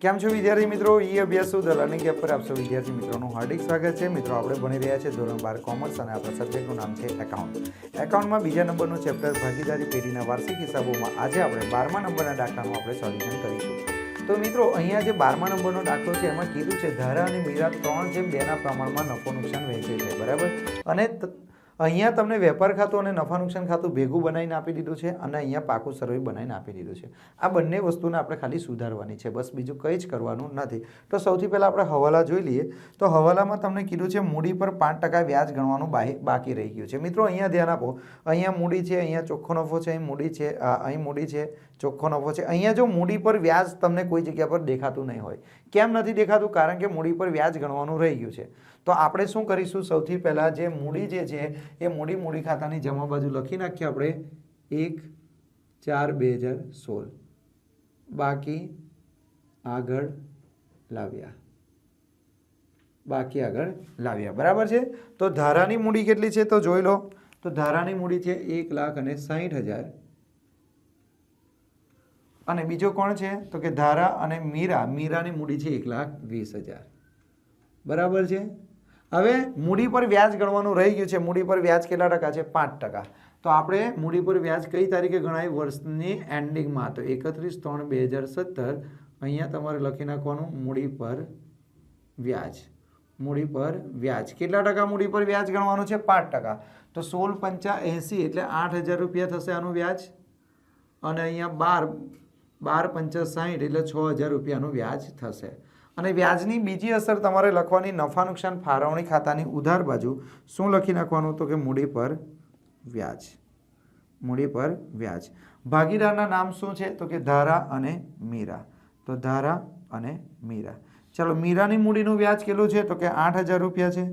કેમ છો વિદ્યાર્થી મિત્રો? ઈ અભ્યાસ સુધ લર્નિંગ એપ પર આપ સૌ વિદ્યાર્થી મિત્રોનું હાર્દિક સ્વાગત છે। મિત્રો આપણે ભણી રહ્યા છીએ ધોરણ 12 કોમર્સ અને આપણા સબ્જેક્ટનું નામ છે એકાઉન્ટ। એકાઉન્ટમાં બીજા નંબરનું ચેપ્ટર ભાગીદારી પેઢીના વાર્ષિક હિસાબોમાં આજે આપણે 12મા નંબરના દાખલાનું આપણે સોલ્યુશન કરીશું। તો મિત્રો અહીંયા જે 12મા નંબરનો દાખલો છે એમાં કીધું છે ધારા અને મીરા 3:2ના પ્રમાણમાં નફો નુકસાન વહેંચે છે, બરાબર। અને અહીંયા તમને વેપાર ખાતું અને નફા નુકસાન ખાતું ભેગું બનાવીને આપી દીધું છે અને અહીંયા પાકું સર્વે બનાવીને આપી દીધું છે। આ બંને વસ્તુને આપણે ખાલી સુધારવાની છે, બસ બીજું કંઈ જ કરવાનું નથી। તો સૌથી પહેલાં આપણે હવાલા જોઈ લઈએ। તો હવાલામાં તમને કીધું છે મૂડી પર 5% વ્યાજ ગણવાનું બાકી રહી ગયું છે। મિત્રો અહીંયા ધ્યાન આપો, અહીંયા મૂડી છે, અહીંયા ચોખ્ખો નફો છે, અહીં મૂડી છે, અહીં મૂડી છે, ચોખ્ખો નફો છે। અહીંયા જો મૂડી પર વ્યાજ તમને કોઈ જગ્યા પર દેખાતું નહીં હોય, કેમ નથી દેખાતું? કારણ કે મૂડી પર વ્યાજ ગણવાનું રહી ગયું છે। તો આપણે શું કરીશું? સૌથી પહેલાં જે મૂડી જે છે એ મૂડી ખાતાની જમા બાજુ લખી નાખીએ આપણે 1/4/2016 બાકી આગળ લાવ્યા, બરાબર છે। તો ધારાની મૂડી કેટલી છે તો જોઈ લો। તો ધારાની મૂડી છે 1,60,000 અને બીજો કોણ છે તો કે ધારા અને મીરાની મૂડી છે 1,20,000, બરાબર છે। હવે મૂડી પર વ્યાજ ગણવાનું રહી ગયું છે। મૂડી પર વ્યાજ કેટલા ટકા છે? 5%। તો આપણે મૂડી પર વ્યાજ કઈ તારીખે ગણાય? વર્ષની એન્ડિંગમાં। તો 31/3/2017 અહીંયા તમારે લખી નાખવાનું મૂડી પર વ્યાજ કેટલા ટકા મૂડી પર વ્યાજ ગણવાનું છે? 5%। તો 16/5 એટલે 8,000 રૂપિયા થશે આનું વ્યાજ, અને અહીંયા 12/5 એટલે 6,000 રૂપિયાનું વ્યાજ થશે। અને વ્યાજની બીજી અસર તમારે લખવાની નફા નુકસાન ફાળવણી ખાતાની ઉધાર બાજુ શું લખી નાખવાનું? તો કે મૂડી પર વ્યાજ। ભાગીદારના નામ શું છે તો કે ધારા અને મીરા। તો ધારા અને મીરા, ચાલો મીરાની મૂડીનું વ્યાજ કેટલું છે તો કે 8,000 રૂપિયા છે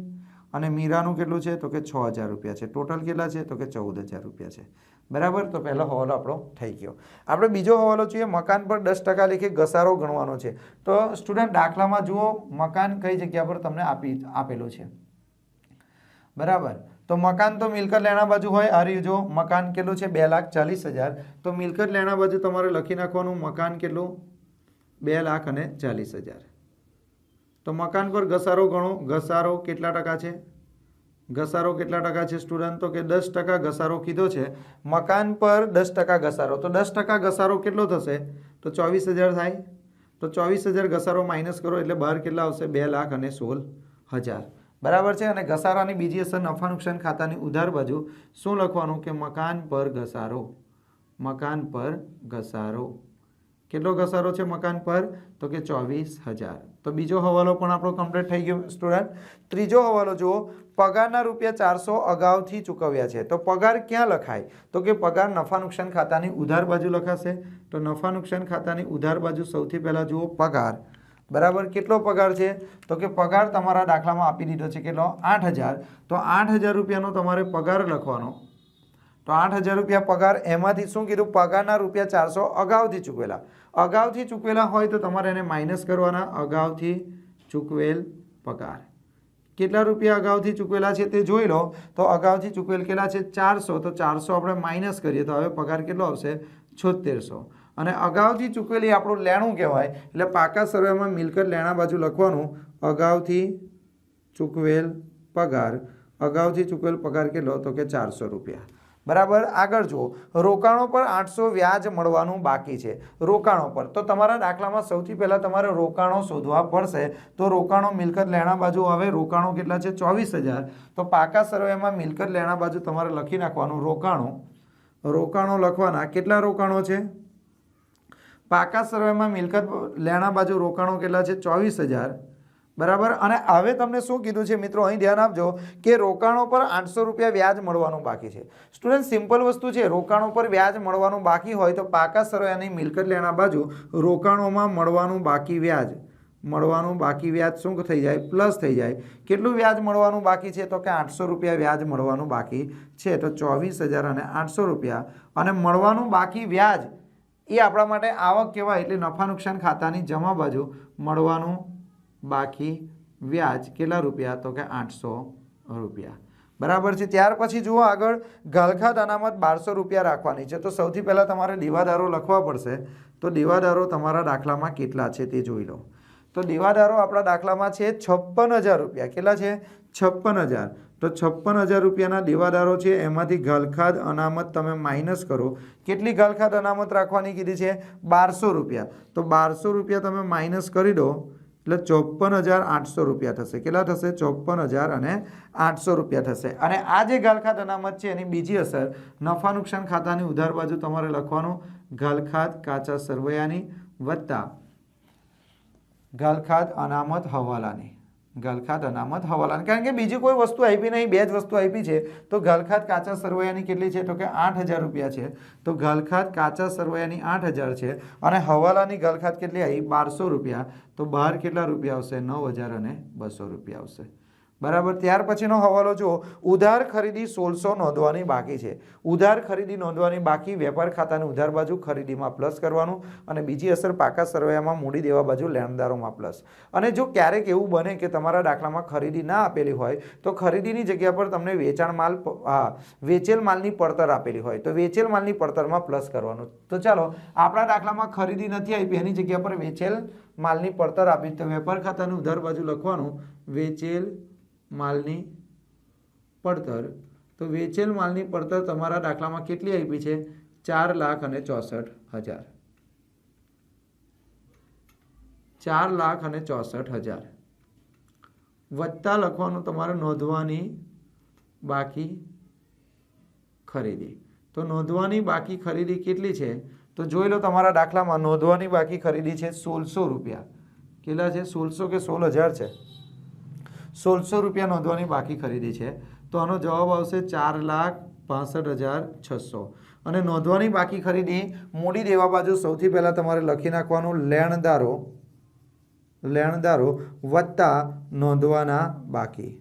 અને મીરાનું કેટલું છે તો કે 6,000 રૂપિયા છે। ટોટલ કેટલા છે તો કે 14,000 રૂપિયા છે, બરાબર। તો પહેલો હવાલો આપણો થઈ ગયો। આપણે બીજો હવાલો જોઈએ, મકાન પર 10% લેખે ઘસારો ગણવાનો છે। તો સ્ટુડન્ટ દાખલામાં જુઓ મકાન કઈ જગ્યા પર તમને આપેલું છે, બરાબર। તો મકાન તો મિલકત લેણા બાજુ હોય, આ રહ્યું જો મકાન કેટલું છે 2,40,000। તો મિલકત લેણા બાજુ તમારે લખી નાખવાનું મકાન કેટલું? 2,40,000। તો મકાન પર ઘસારો ગણો, ઘસારો કેટલા ટકા છે? ઘસારો કેટલા ટકા છે સ્ટુડન્ટ? તો કે 10% ઘસારો કીધો છે। મકાન પર 10% ઘસારો, તો 10% ઘસારો કેટલો થશે? તો 24,000 થાય। તો 24,000 ઘસારો માઇનસ કરો એટલે બહાર કેટલા આવશે? 2,16,000, બરાબર છે। અને ઘસારાની બીજી અસર નફા નુકસાન ખાતાની ઉધાર બાજુ શું લખવાનું? કે મકાન પર ઘસારો કેટલો ઘસારો છે મકાન પર? તો કે 24,000। તો બીજો હવાલો પણ આપણો કમ્પ્લીટ થઈ ગયો સ્ટુડન્ટ। ત્રીજો હવાલો જુઓ, પગારના ₹400 અગાઉથી ચૂકવ્યા છે। તો પગાર ક્યાં લખાય? તો કે પગાર નફા નુકસાન ખાતાની ઉધાર બાજુ લખાશે। તો નફા નુકસાન ખાતાની ઉધાર બાજુ સૌથી પહેલા જુઓ પગાર, બરાબર। કેટલો પગાર છે? તો કે પગાર તમારા દાખલામાં આપી દીધો છે કેટલો? 8,000। તો 8,000 રૂપિયાનો તમારે પગાર લખવાનો। તો 8,000 રૂપિયા પગાર, એમાંથી શું કીધું? પગારના ₹400 અગાઉથી ચૂકવેલા હોય તો તમારે એને માઇનસ કરવાના। અગાઉથી ચૂકવેલ પગાર કેટલા રૂપિયા અગાઉથી ચૂકવેલા છે તે જોઈ લો। તો અગાઉથી ચૂકવેલ કેટલા છે? 400। તો 400 આપણે માઇનસ કરીએ તો હવે પગાર કેટલો આવશે? 7600। અને અગાઉથી ચૂકવેલી આપણું લેણું કહેવાય, એટલે પાકા સર્વેમાં મિલકત લેણા બાજુ લખવાનું અગાઉથી ચૂકવેલ પગાર કેટલો? તો કે 400 રૂપિયા, બરાબર। આગળ જુઓ, રોકાણો પર 800 વ્યાજ મળવાનું બાકી છે। રોકાણો પર તો તમારા દાખલામાં સૌથી પહેલાં તમારે રોકાણો શોધવા પડશે। તો રોકાણો મિલકત લેણા બાજુ આવે, રોકાણો કેટલા છે? 24,000। તો પાકા સર્વેમાં મિલકત લેણા બાજુ તમારે લખી નાખવાનું રોકાણો લખવાના। કેટલા રોકાણો છે? પાકા સર્વેમાં મિલકત લેણા બાજુ રોકાણો કેટલા છે? 24,000, બરાબર। અને હવે તમને શું કીધું છે મિત્રો? અહીં ધ્યાન આપજો કે રોકાણો પર 800 રૂપિયા વ્યાજ મળવાનું બાકી છે। સ્ટુડન્ટ સિમ્પલ વસ્તુ છે, રોકાણો પર વ્યાજ મળવાનું બાકી હોય તો પાકા સર્વેની મિલકત લેણા બાજુ રોકાણોમાં મળવાનું બાકી વ્યાજ શું થઈ જાય? પ્લસ થઈ જાય। કેટલું વ્યાજ મળવાનું બાકી છે? તો કે 800 રૂપિયા વ્યાજ મળવાનું બાકી છે। તો 24,000 અને 800 રૂપિયા, અને મળવાનું બાકી વ્યાજ એ આપણા માટે આવક કહેવાય, એટલે નફા નુકસાન ખાતાની જમા બાજુ મળવાનું બાકી વ્યાજ કેટલા રૂપિયા? તો કે 800 રૂપિયા, બરાબર છે। ત્યાર પછી જુઓ આગળ ઘાલખાત અનામત 1200 રૂપિયા રાખવાની છે। તો સૌથી પહેલાં તમારે દેવાદારો લખવા પડશે। તો દેવાદારો તમારા દાખલામાં કેટલા છે તે જોઈ લો। તો દેવાદારો આપણા દાખલામાં છે 56,000 રૂપિયા। કેટલા છે? 56,000। તો 56,000 રૂપિયાના દેવાદારો છે, એમાંથી ઘાલખાત અનામત તમે માઇનસ કરો। કેટલી ઘાલખાત અનામત રાખવાની કીધી છે? 1200 રૂપિયા। તો 1200 રૂપિયા તમે માઇનસ કરી દો એટલે 54,800 રૂપિયા થશે। કેટલા થશે? 54,800 રૂપિયા થશે। અને આ જે ઘાલખાત અનામત છે એની બીજી અસર નફા નુકસાન ખાતાની ઉધાર બાજુ તમારે લખવાનું ઘાલખાત કાચા સરવૈયાની વત્તા ઘાલખાત અનામત હવાલાની। ઘાલખાત અનામત હવાલાની, કારણ કે બીજી કોઈ વસ્તુ આપી નહીં, બે જ વસ્તુ આપી છે। તો ઘાલખાત કાચા સરવૈયાની કેટલી છે? તો કે 8,000 રૂપિયા છે। તો ઘાલખાત કાચા સરવૈયાની 8,000 છે અને હવાલાની ઘાલખાત કેટલી આવી? 1200 રૂપિયા। તો બહાર કેટલા રૂપિયા આવશે? 9,200 રૂપિયા આવશે। બરાબર। ત્યાર પછીનો હવાલો જુઓ, ઉધાર ખરીદી 1600 નોંધવાની બાકી છે। ઉધાર ખરીદી નોંધવાની બાકી, વેપાર ખાતાની ઉધાર બાજુ ખરીદીમાં પ્લસ કરવાનું અને બીજી અસર પાકા સરવૈયામાં મૂડી દેવા બાજુ લેણદારોમાં પ્લસ। અને જો ક્યારેક એવું બને કે તમારા દાખલામાં ખરીદી ના આપેલી હોય તો ખરીદીની જગ્યા પર તમને વેચેલ માલની પડતર આપેલી હોય તો વેચેલ માલની પડતરમાં પ્લસ કરવાનું। તો ચાલો, આપણા દાખલામાં ખરીદી નથી આપી, એની જગ્યા પર વેચેલ માલની પડતર આપી, તો વેપાર ખાતાની ઉધાર બાજુ લખવાનું વેચેલ માલની પડતર। તો વેચેલ માલની પડતર તમારા દાખલામાં કેટલી આપી છે? 4,64,000। 4,64,000 વત્તા લખવાનું તમારે નોંધવાની બાકી ખરીદી। તો નોંધવાની બાકી ખરીદી કેટલી છે? તો જોઈ લો, તમારા દાખલામાં નોંધવાની બાકી ખરીદી છે 1600 રૂપિયા। કેટલા છે? 1600 કે 16,000 છે? 1600 રૂપિયા નોંધવાની બાકી ખરીદી છે। તો આનો જવાબ આવશે 4,65,600। અને નોંધવાની બાકી ખરીદી મૂડી દેવા બાજુ સૌથી પહેલાં તમારે લખી નાખવાનું લેણદારો વત્તા નોંધવાના બાકી।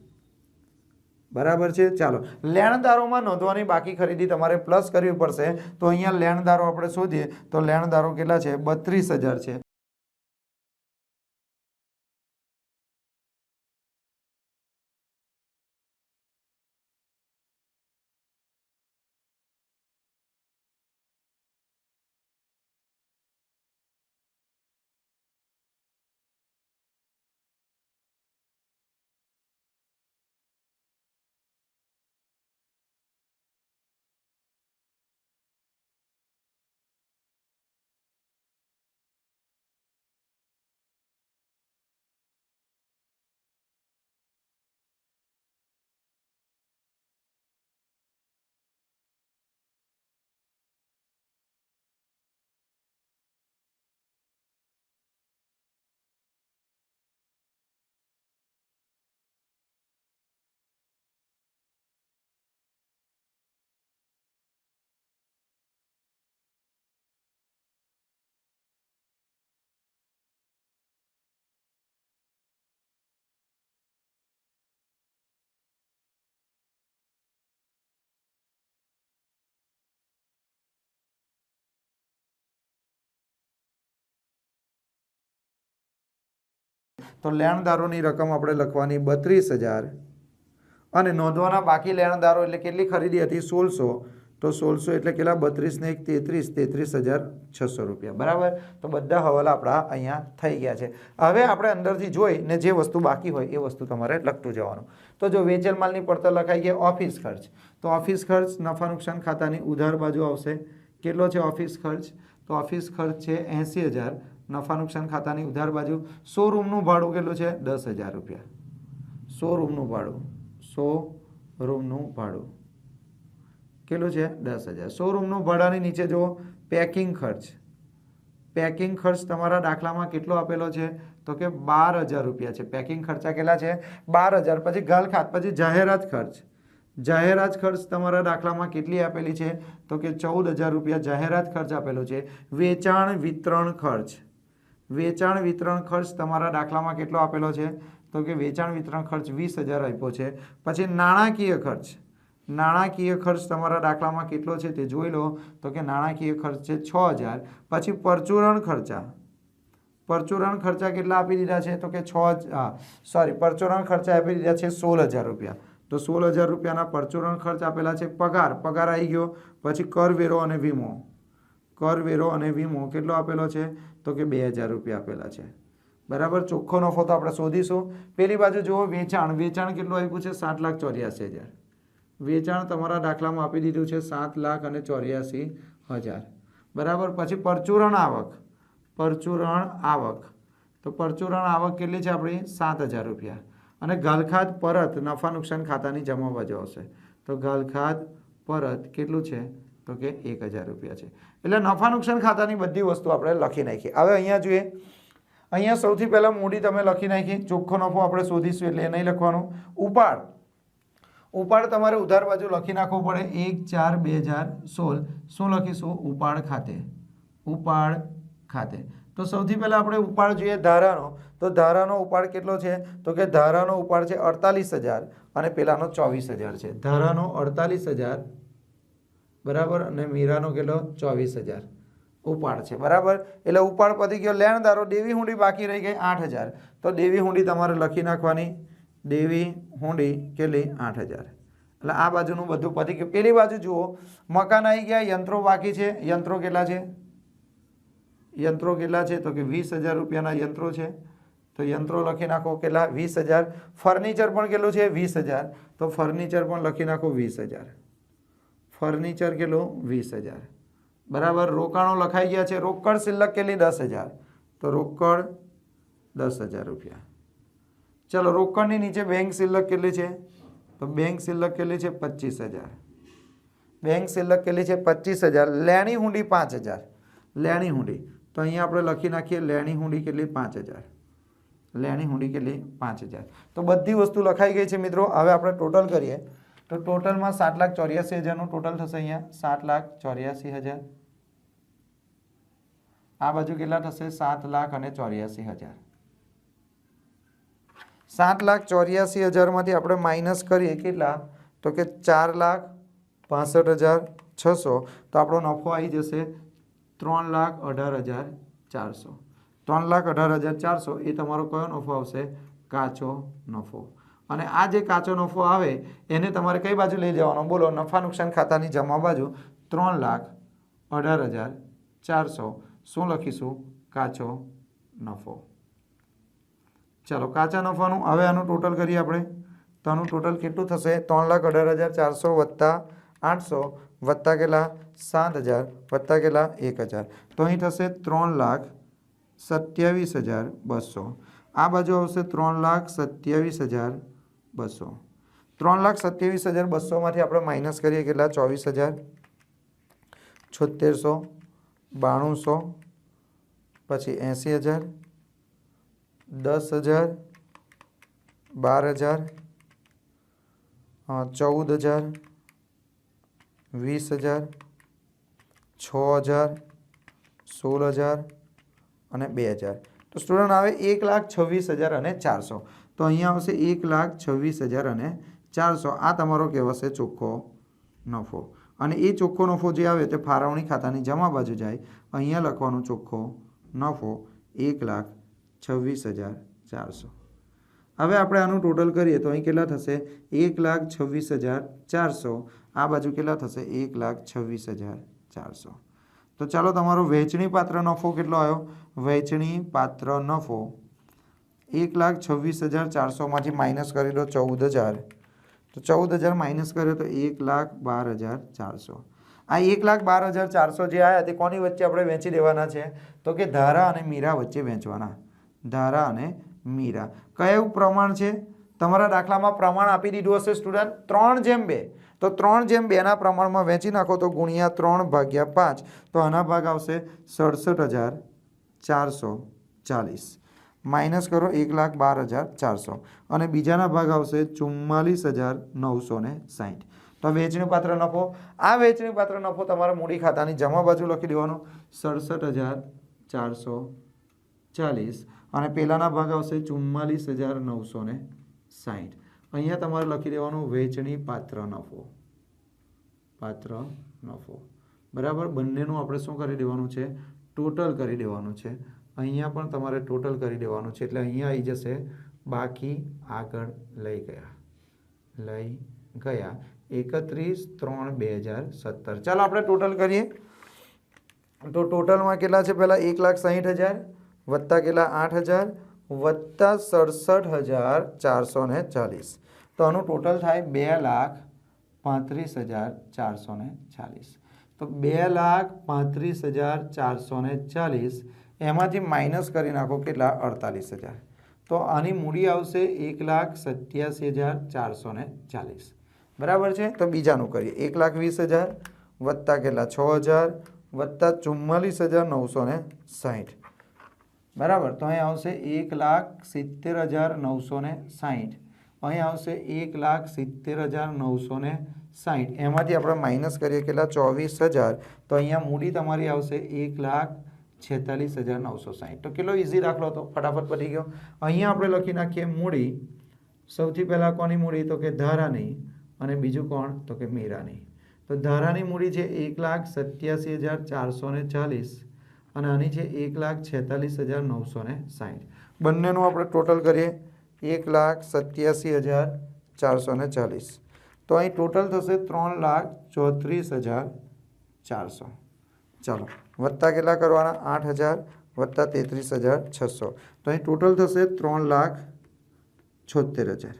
બરાબર છે। ચાલો, લેણદારોમાં નોંધવાની બાકી ખરીદી તમારે પ્લસ કરવી પડશે। તો અહીંયા લેણદારો આપણે શોધીએ તો લેણદારો કેટલા છે? 32,000 છે। તો લેણદારોની રકમ આપણે લખવાની 32,000 અને નોંધવાના બાકી લેણદારો એટલે કેટલી ખરીદી હતી? 1600। તો 1600 એટલે કેટલા? 32 ને 1 33,600 રૂપિયા। બરાબર। તો બધા હવાલા આપણા અહીંયા થઈ ગયા છે। હવે આપણે અંદરથી જોઈને જે વસ્તુ બાકી હોય એ વસ્તુ તમારે લખતું જવાનું। તો જો વેચેલ માલની પડતર લખાઈ ગઈ ઓફિસ ખર્ચ। તો ઓફિસ ખર્ચ નફા નુકસાન ખાતાની ઉધાર બાજુ આવશે। કેટલો છે ઓફિસ ખર્ચ? તો ઓફિસ ખર્ચ છે 80,000। નફા નુકસાન ખાતાની ઉધાર બાજુ શોરૂમનું ભાડું કેટલું છે? 10,000 રૂપિયા। શોરૂમનું ભાડું કેટલું છે? 10,000। શોરૂમનું ભાડાની નીચે જુઓ પેકિંગ ખર્ચ। પેકિંગ ખર્ચ તમારા દાખલામાં કેટલો આપેલો છે? તો કે 12,000 રૂપિયા છે। પેકિંગ ખર્ચા કેટલા છે? 12,000। પછી ઘાલખાત, પછી જાહેરાત ખર્ચ। જાહેરાત ખર્ચ તમારા દાખલામાં કેટલી આપેલી છે? તો કે 14,000 રૂપિયા જાહેરાત ખર્ચ આપેલો છે। વેચાણ વિતરણ ખર્ચ। વેચાણ વિતરણ ખર્ચ તમારા દાખલામાં કેટલો આપેલો છે? તો કે વેચાણ વિતરણ ખર્ચ 20,000 આપ્યો છે। પછી નાણાકીય ખર્ચ। નાણાકીય ખર્ચ તમારા દાખલામાં કેટલો છે તે જોઈ લો। તો કે નાણાકીય ખર્ચ છે 6,000। પછી પરચુરણ ખર્ચા। પરચુરણ ખર્ચા કેટલા આપી દીધા છે? તો કે પરચુરણ ખર્ચા આપી દીધા છે 16,000 રૂપિયા। તો 16,000 રૂપિયાના પરચુરણ ખર્ચ આપેલા છે. પગાર આવી ગયો. પછી કરવેરો અને વીમો, કરવેરો અને વીમો કેટલો આપેલો છે? તો કે 2,000 રૂપિયા આપેલા છે. બરાબર. ચોખ્ખો નફો તો આપણે શોધીશું. પેલી બાજુ જુઓ વેચાણ કેટલું આપ્યું છે? 7,84,000. વેચાણ તમારા દાખલામાં આપી દીધું છે 7,84,000. બરાબર. પછી પરચુરણ આવક, તો પરચુરણ આવક કેટલી છે આપણી? 7,000 રૂપિયા. અને ગાલખાત પરત નફા નુકસાન ખાતાની જમા બાજુ આવશે. તો ગાલખાત પરત કેટલું છે? તો કે 1,000 રૂપિયા છે. એટલે નફા નુકસાન ખાતાની બધી વસ્તુ આપણે લખી નાખી. હવે અહીંયા જોઈએ, અહીંયા સૌથી પહેલાં મૂડી તમે લખી નાખી. ચોખ્ખો નફો આપણે શોધીશું એટલે એ નહીં લખવાનું. ઉપાડ તમારે ઉધાર બાજુ લખી નાખવું પડે. 1/4/2016 શું લખીશું? ઉપાડ ખાતે. તો સૌથી પહેલા આપણે ઉપાડ જોઈએ ધારાનો. તો ધારાનો ઉપાડ કેટલો છે? તો કે ધારાનો ઉપાડ છે 48,000 અને પેલાનો 24,000 છે. ધારાનો 48,000 બરાબર અને મીરાનો કેટલો? 24,000 ઉપાડ છે. બરાબર. એટલે ઉપાડ પતી ગયો. લેણદારો દેવી હુંડી બાકી રહી ગઈ 8,000. તો દેવી હુંડી તમારે લખી નાખવાની. દેવી હુંડી કેટલી? 8,000. એટલે આ બાજુનું બધું પતી ગયું. પેલી બાજુ જુઓ મકાન આવી ગયા, યંત્રો બાકી છે. યંત્રો કેટલા છે? તો કે 20,000 રૂપિયાના યંત્રો છે. તો યંત્રો લખી નાખો કેટલા? 20,000. ફર્નિચર પણ કેટલું છે? 20,000. તો ફર્નિચર પણ લખી નાખો 20,000. ફર્નિચર કેટલું? 20,000. બરાબર. રોકાણો લખાઈ ગયા છે. રોકડ શિલ્લક કેટલી? 10,000. તો રોકડ 10,000 રૂપિયા. ચલો રોકડની નીચે બેંક શિલ્લક કેટલી છે? તો બેંક શિલ્લક કેટલી છે? 25,000. બેંક શિલ્લક કેટલી છે? 25,000. લેણી હુંડી 5,000. લેણી હુંડી તો અહીંયા આપણે લખી નાખીએ. લેણી હુંડી કેટલી? 5,000. લેણી હુંડી કેટલી? 5,000. તો બધી વસ્તુ લખાઈ ગઈ છે મિત્રો. હવે આપણે ટોટલ કરીએ તો ટોટલમાં 7,84,000નું ટોટલ થશે. અહીંયા 7,84,000. આ બાજુ કેટલા થશે? 7,84,000. 7,84,000માંથી આપણે માઇનસ કરીએ કેટલા? તો કે 4,65,600. તો આપણો નફો આવી જશે 3,18,400. 3,18,400 એ તમારો કયો નફો આવશે? કાચો નફો. અને આ જે કાચો નફો આવે એને તમારે કઈ બાજુ લઈ જવાનો? બોલો. નફા નુકસાન ખાતાની જમા બાજુ 3,18,400 શું લખીશું? કાચો નફો. ચાલો કાચા નફાનું હવે આનું ટોટલ કરીએ આપણે. તો આનું ટોટલ કેટલું થશે? 3,18,400 વત્તા 800 વત્તા કેટલા? 7,000 વત્તા કેટલા? 1,000. તો અહીં થશે 3,27,200. આ બાજુ આવશે 3,27,200. 3,27,200માંથી આપણે માઇનસ કરીએ કેટલા? 24,000, 7600, 9200, પછી 80,000, 10,000, 12,000, 14,000, 20,000, 6,000, 16,000 અને 2,000. તો સ્ટુડન્ટ આવે 1,26,400. તો અહીંયા આવશે 1,26,400. આ તમારો કહેવાશે ચોખ્ખો નફો. અને એ ચોખ્ખો નફો જે આવે તે ફાળવણી ખાતાની જમા બાજુ જાય. અહીંયા લખવાનું ચોખ્ખો નફો 1,26,400. હવે આપણે આનું ટોટલ કરીએ તો અહીં કેટલા થશે? 1,26,400. આ બાજુ કેટલા થશે? 1,26,400. તો ચાલો તમારો વહેંચણી પાત્ર નફો કેટલો આવ્યો? વહેંચણી પાત્ર નફો 1,26,400માંથી માઇનસ કરી દો 14,000. તો 14,000 માઇનસ કર્યો તો 1,12,400. આ 1,12,400 જે આવ્યા તે કોની વચ્ચે આપણે વહેંચી દેવાના છે? તો કે ધારા અને મીરા વચ્ચે વહેંચવાના. ધારા અને મીરા. કયું પ્રમાણ છે? તમારા દાખલામાં પ્રમાણ આપી દીધું હશે સ્ટુડન્ટ 3:2. તો 3:2ના પ્રમાણમાં વહેંચી નાખો તો ગુણ્યા 3/5. તો આના ભાગ આવશે 67,440. માઇનસ કરો 1,12,400 અને બીજાના ભાગ આવશે 44,960. તો વહેંચણી પાત્ર નફો. આ વહેંચણી પાત્ર નફો તમારા મૂડી ખાતાની જમા બાજુ લખી દેવાનો 67,440 અને પેલાના ભાગ આવશે 44,960. અહીંયા તમારે લખી દેવાનું વહેંચણી પાત્ર નફો. પાત્ર નફો. બરાબર. બંનેનું આપણે શું કરી દેવાનું છે? ટોટલ કરી દેવાનું છે. અહીંયા પણ તમારે ટોટલ કરી દેવાનું છે. એટલે અહીંયા આવી જશે બાકી આગળ લઈ ગયા. લઈ ગયા 31/3/2017. ચાલો આપણે ટોટલ કરીએ તો ટોટલમાં કેટલા છે? પહેલાં 1,60,000 વત્તા કેટલા 8,000 વત્તા 67,440. તો આનું ટોટલ થાય 2,35,440. તો 2,35,440 એમાંથી માઇનસ કરી નાખો કેટલા 48,000. તો આની મૂડી આવશે 1,87,440. બરાબર છે. તો બીજાનું કરીએ 1,20,000 વત્તા કેટલા 6,000 વત્તા 44,960. બરાબર. તો અહીં આવશે 1,70,960. અહીં આવશે 1,70,960. એમાંથી આપણે માઇનસ કરીએ કેટલા 24,000. તો અહીંયા મૂડી તમારી આવશે 1,46,960. તો કેટલો ઇઝી દાખલો હતો, ફટાફટ પતી ગયો. અહીંયા આપણે લખી નાખીએ મૂડી. સૌથી પહેલાં કોની મૂડી? તો કે ધારાની. અને બીજું કોણ? તો કે મીરાની. તો ધારાની મૂડી છે 1,87,440 અને આની છે 1,46,960. બંનેનું આપણે ટોટલ કરીએ 1,87,440. તો અહીં ટોટલ થશે 3,34,400. ચાલો વત્તા કેટલા કરવાના 8,000 વત્તા 33,600. તો અહીં ટોટલ થશે 3,76,000.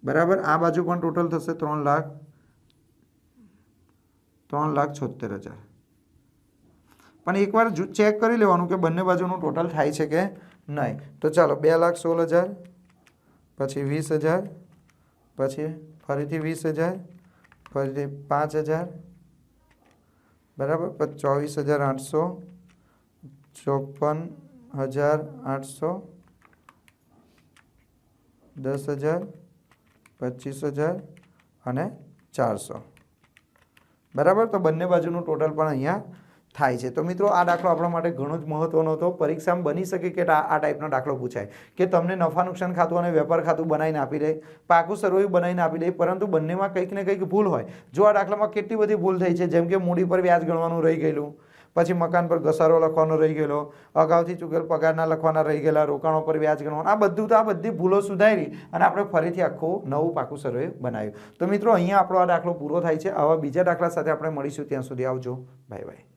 બરાબર. આ બાજુ પણ ટોટલ થશે 3,76,000. પણ એકવાર ચેક કરી લેવાનું કે બંને બાજુનું ટોટલ થાય છે કે નહીં. તો ચાલો 2,16,000 પછી 20,000 પછી ફરીથી 20,000 ફરીથી 5,000 બરાબર પછી 24,800 54,800 10,000 25,000 અને 400. બરાબર. તો બંને બાજુનું ટોટલ પણ અહીંયા થાય છે. તો મિત્રો આ દાખલો આપણા માટે ઘણો જ મહત્વનો હતો. પરીક્ષામાં બની શકે કે આ ટાઈપનો દાખલો પૂછાય કે તમને નફા નુકસાન ખાતું અને વેપાર ખાતું બનાવીને આપી દે, પાકું સરવૈયું બનાવીને આપી દે, પરંતુ બંનેમાં કંઈક ને કંઈક ભૂલ હોય. જો આ દાખલામાં કેટલી બધી ભૂલ થઈ છે, જેમ કે મૂડી પર વ્યાજ ગણવાનું રહી ગયેલું, પછી મકાન પર ઘસારો લખવાનો રહી ગયેલો, અગાઉથી ચૂકેલ પગારના લખવાના રહી ગયેલા, રોકાણો પર વ્યાજ ગણવાનું, આ બધી ભૂલો સુધારી અને આપણે ફરીથી આખું નવું પાકું સરવૈયું બનાવ્યું. તો મિત્રો અહીંયા આપણો આ દાખલો પૂરો થાય છે. આવા બીજા દાખલા સાથે આપણે મળીશું. ત્યાં સુધી આવજો. Bye bye.